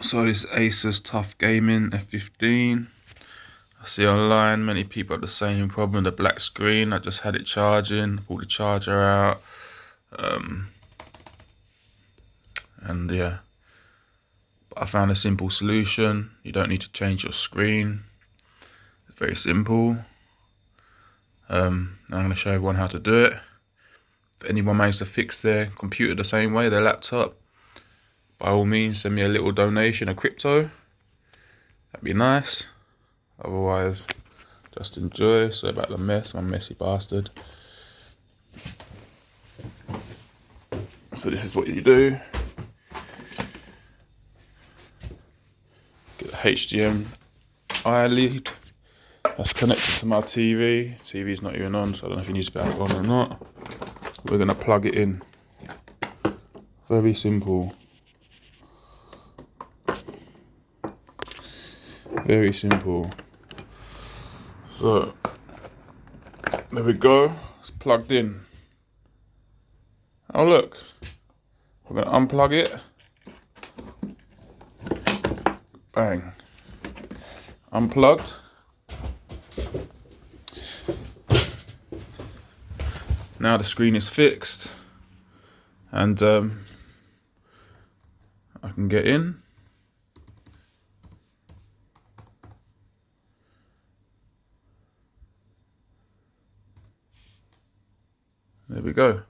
So this Asus Tough Gaming F15. I see online many people have the same problem, the black screen. I just had it charging, pulled the charger out, and yeah. But I found a simple solution. You don't need to change your screen. It's very simple. I'm going to show everyone how to do it. If anyone managed to fix their computer the same way, their laptop, by all means send me a little donation, a crypto. That'd be nice. Otherwise, just enjoy. Sorry about the mess, I'm a messy bastard. So this is what you do. Get the HDMI lead. That's connected to my TV. TV's not even on, so I don't know if it needs to be on or not. We're gonna plug it in. Very simple. Very simple. So, there we go. It's plugged in. Oh look. We're gonna unplug it. Bang. Unplugged. Now the screen is fixed, and I can get in. There we go.